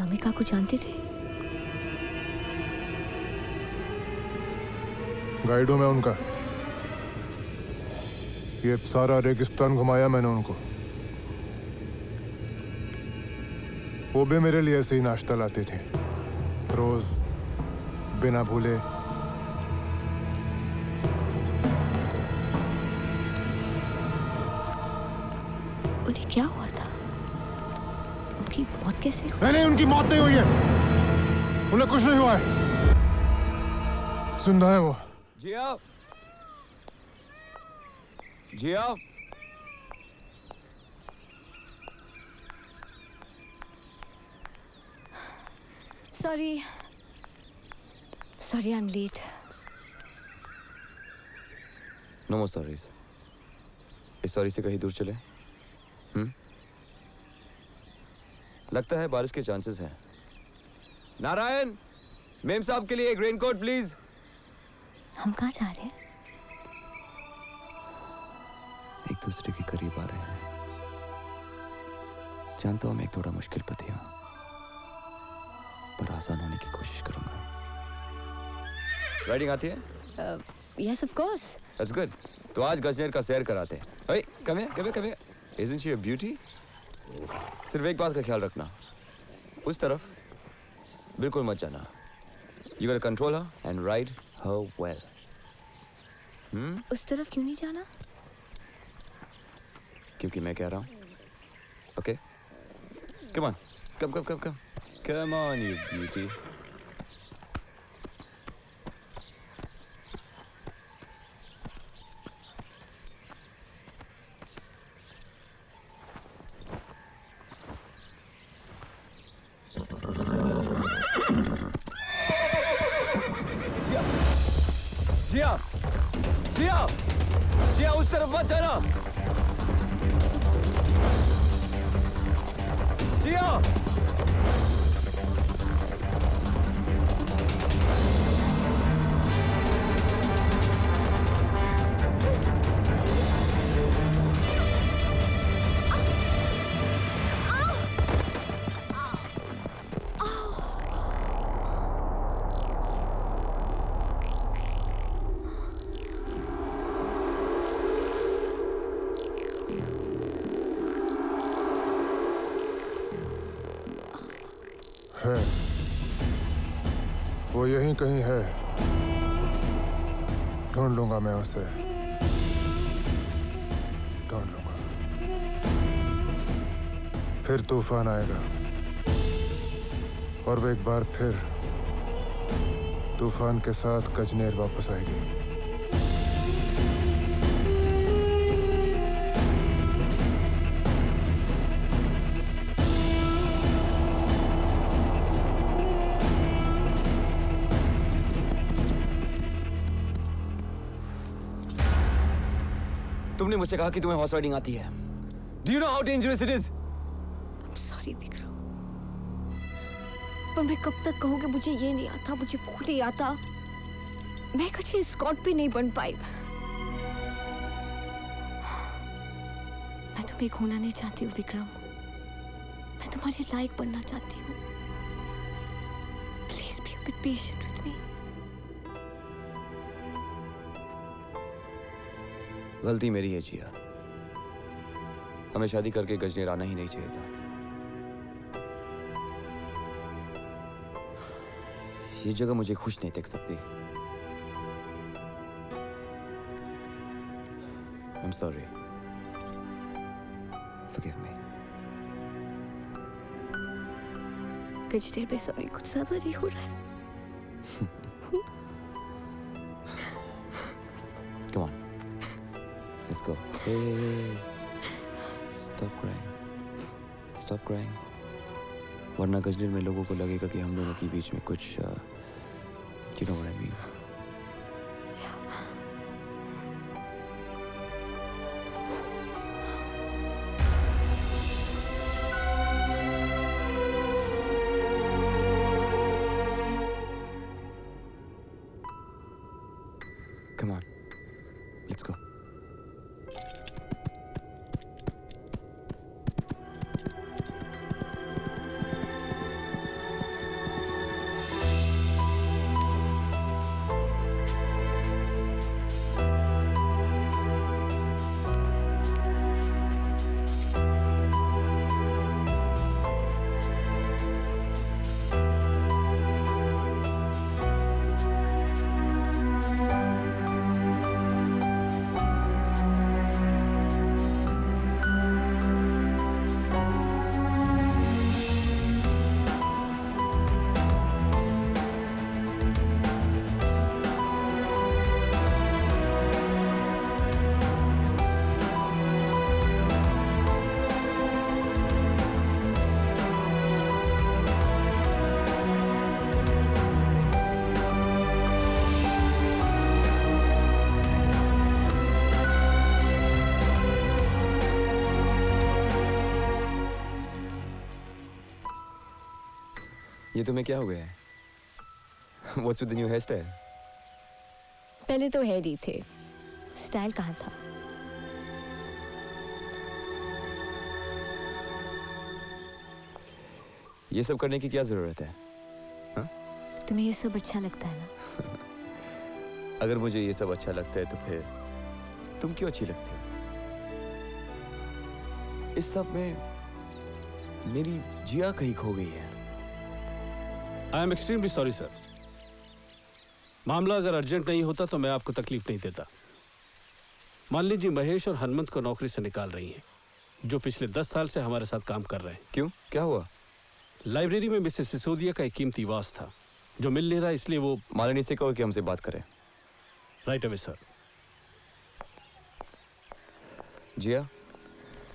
अनामिका को जानते थे? गाइड हूं मैं उनका। ये सारा रेगिस्तान घुमाया मैंने उनको। वो भी मेरे लिए ऐसे ही नाश्ता लाते थे रोज, बिना भूले। उन्हें क्या हुआ था? उनकी मौत कैसे हुई? नहीं, उनकी मौत नहीं हुई है। उन्हें कुछ नहीं हुआ है। जिंदा है वो। Jiya, Jiya, Sorry, I'm late. No more sorries. इस सॉरी से कहीं दूर चले? लगता है बारिश के चांसेस हैं। नारायण, मेम साहब के लिए एक रेनकोट प्लीज। हम कहाँ जा रहे हैं? एक दूसरे के करीब आ रहे हैं। जानता हूं मैं एक थोड़ा मुश्किल पति हूं, पर आसान होने की कोशिश करूंगा। राइडिंग आती है? Yes, of course. That's good. तो आज गजनेर का सैर कराते हैं। Hey, come here. Isn't she a beauty? सिर्फ एक बात का ख्याल रखना, उस तरफ बिल्कुल मत जाना। You gotta control her and ride her well. उस तरफ क्यों नहीं जाना? क्योंकि मैं कह रहा हूँ। Okay? Come on. Come. Come on, you beauty. जिया, उस तरफ मत जाना। जिया, है वो यहीं कहीं है। ढूंढ लूंगा मैं उसे, ढूंढ लूंगा। फिर तूफान आएगा और वो एक बार फिर तूफान के साथ गजनेर वापस आएगी। तुमने मुझसे कहा कि तुम्हें हॉर्स राइडिंग आती है। Do you know how dangerous it is? I'm sorry, Vikram. पर मैं कब तक कहूँ कि मुझे ये नहीं आता, मुझे वो नहीं आता। मैं कभी स्कॉट भी नहीं बन पाई। मैं तुम्हें खोना नहीं चाहती हूँ विक्रम। मैं तुम्हारे लायक बनना चाहती हूँ। Please be a bit patient with me. गलती मेरी है जिया। हमें शादी करके गजनेर आना ही नहीं चाहिए था। ये जगह मुझे खुश नहीं देख सकती। I'm sorry. Forgive me. Gajner पे सॉरी कुछ ज्यादा नहीं हो रहा है। Come on. Let's go. Hey. Stop crying. Stop crying. वरना गजनीर में लोगों को लगेगा कि हम दोनों के बीच में कुछ you know what I mean. Come on. Let's go. ये तुम्हें क्या हो गया है? What's with the new hairstyle? पहले तो हेयर ही थे, स्टाइल कहाँ था? ये सब करने की क्या जरूरत है? तुम्हें ये सब अच्छा लगता है ना? अगर मुझे ये सब अच्छा लगता है तो फिर तुम क्यों अच्छी लगती हो? इस सब में मेरी जिया कहीं खो गई है। I am extremely sorry sir. मामला अगर अर्जेंट नहीं होता तो मैं आपको तकलीफ नहीं देता। मान लीजिए महेश और हनुमंत को नौकरी से निकाल रही हैं, जो पिछले 10 साल से हमारे साथ काम कर रहे हैं। क्यों, क्या हुआ? लाइब्रेरी में मिसेस सिसोदिया का एक कीमती वास था जो मिल नहीं रहा, इसलिए वो मालिनी से कहो कि हमसे बात करें। Right away sir. जिया,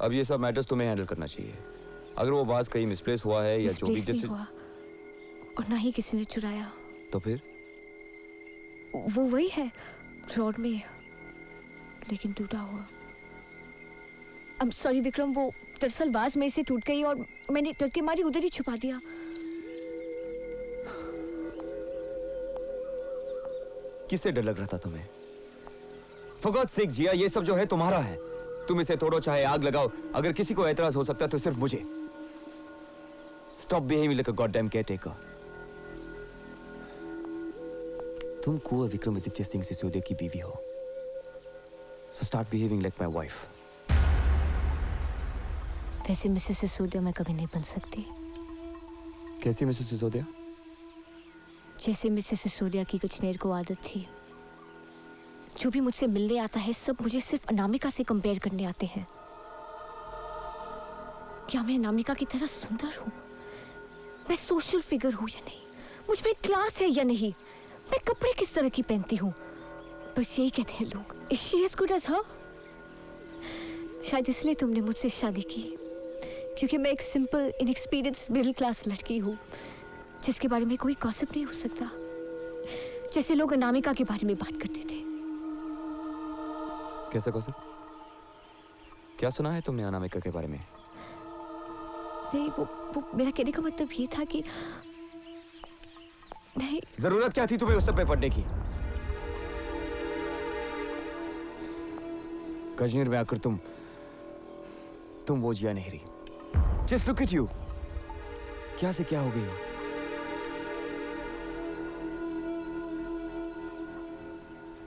अब ये सब मैटर्स तुम्हें हैंडल करना चाहिए। अगर वो वास कहीं मिसप्लेस हुआ है या जो भी Misplace नहीं जैसे हुआ और ना ही किसी ने चुराया। तो फिर वो वही है रोड में, लेकिन टूटा हुआ। I'm sorry विक्रम, वो दरअसल बाज में से टूट गई और मैंने डर के मारी उधर ही छुपा दिया। किससे डर लग रहा था तुम्हें? For God's sake जिया, ये सब जो है तुम्हारा है। तुम इसे तोड़ो चाहे आग लगाओ, अगर किसी को एतराज हो सकता है तो सिर्फ मुझे। Stop behaving like a goddamn caretaker. तुम कुंवर विक्रमादित्य सिंह सिसोदिया की बीवी हो, so start behaving like my wife. वैसे मिसेस सिसोदिया मैं कभी नहीं बन सकती। कैसी मिसेस सिसोदिया? जैसे मिसेस सिसोदिया की कुछ को आदत थी। जो भी मुझसे मिलने आता है सब मुझे सिर्फ अनामिका से कंपेयर करने आते हैं। क्या मैं अनामिका की तरह सुंदर हूँ? मैं सोशल फिगर हूँ या नहीं? मुझ में क्लास है या नहीं? मैं कपड़े किस तरह की पहनती हूँ? बस यही कहते हैं लोग, is she as good as her? शायद इसलिए तुमने मुझसे शादी की, क्योंकि मैं एक सिंपल इनएक्सपीरियंस मिडिल क्लास लड़की हूँ जिसके बारे में कोई गॉसिप नहीं हो सकता, जैसे लोग अनामिका के बारे में बात करते थे। कैसा गॉसिप? क्या सुना है तुमने अनामिका के बारे में? नहीं, वो मेरा कहने का मतलब ये था कि नहीं। जरूरत क्या थी तुम्हें उस सब पे पढ़ने की? कश्मीर में आकर तुम वो जिया नहीं रही। जस्ट लुक एट यू, क्या से क्या हो गई हो?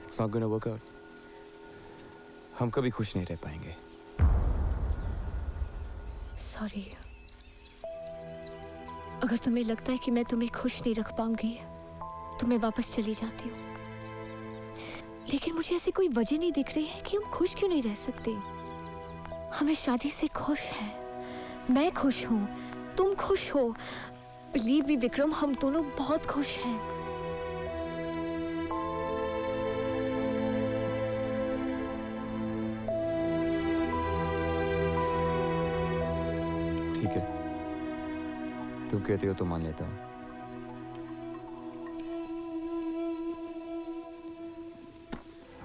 It's not gonna work out. हम कभी खुश नहीं रह पाएंगे। सॉरी। अगर तुम्हें लगता है कि मैं तुम्हें खुश नहीं रख पाऊंगी तो मैं वापस चली जाती हूँ, लेकिन मुझे ऐसी कोई वजह नहीं दिख रही है कि हम खुश क्यों नहीं रह सकते। हमें शादी से खुश है, मैं खुश हूँ, तुम खुश हो। बिलीव मी विक्रम, हम दोनों बहुत खुश हैं। ठीक है, तुम कहते हो तो मान लेता हूँ।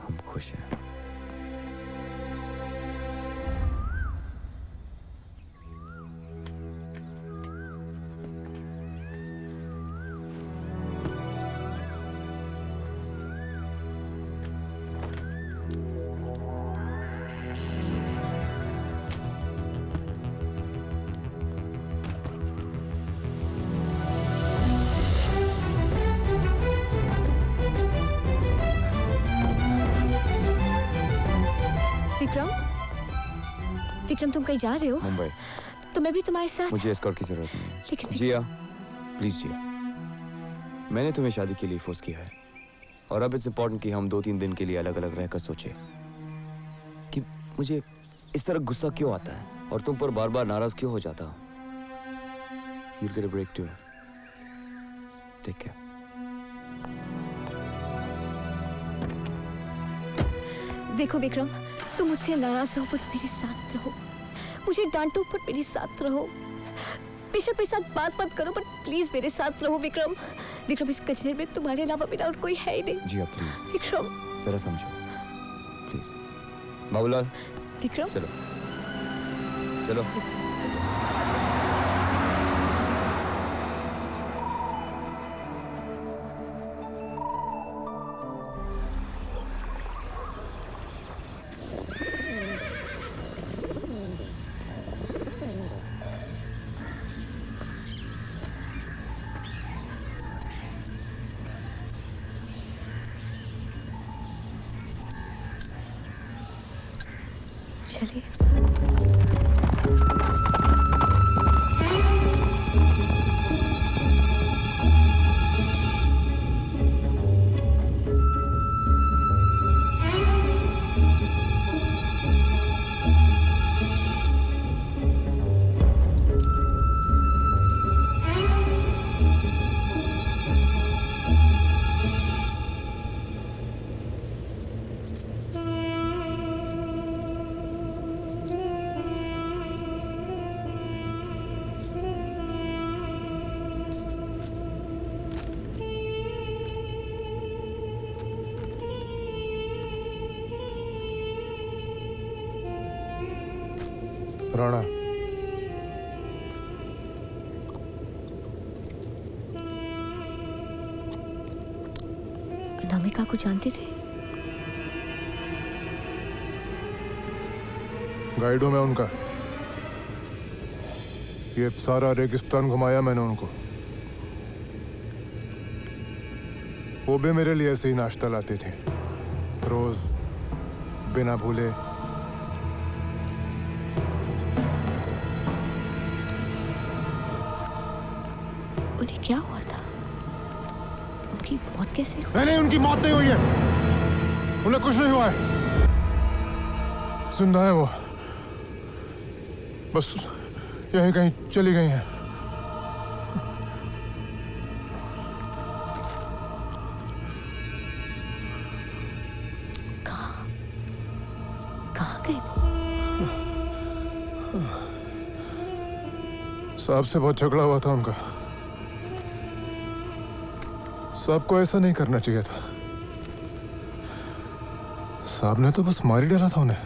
हम खुश हैं। विक्रम, तुम कहीं जा रहे हो? मुंबई। तो मैं भी तुम्हारे साथ। मुझे एस्कॉर्ट की जरूरत नहीं है। लेकिन जिया, प्लीज जिया, मैंने तुम्हें शादी के लिए फोर्स किया है और अब इट्स इम्पोर्टेंट कि हम 2-3 दिन के लिए अलग अलग रहकर सोचें कि मुझे इस तरह गुस्सा क्यों आता है और तुम पर बार बार नाराज क्यों हो जाता हूँ। You'll get a break too. Take care. देखो विक्रम, तुम मुझसे नाराज हो पर मेरे साथ रहो, मुझे डांटो पर मेरे साथ रहो, बेशक मेरे साथ बात मत करो पर प्लीज मेरे साथ रहो विक्रम। विक्रम, इस कचरे में तुम्हारे अलावा मेरा और कोई है ही नहीं। जिया प्लीज, विक्रम जरा समझो प्लीज। बाबूलाल, विक्रम चलो चलो। चलिए। राणा, अनामिका को जानते थे? गाइड हूं मैं उनका। ये सारा रेगिस्तान घुमाया मैंने उनको। वो भी मेरे लिए ऐसे ही नाश्ता लाते थे, रोज बिना भूले। उन्हें क्या हुआ था? उनकी मौत कैसे हुई? नहीं नहीं, उनकी मौत नहीं हुई है। उन्हें कुछ नहीं हुआ है। जिंदा है वो, बस यहीं कहीं चली गई हैं। कहाँ कहाँ गई वो? साहब से बहुत झगड़ा हुआ था उनका। साहब को ऐसा नहीं करना चाहिए था। साहब ने तो बस मार ही डाला था उन्हें।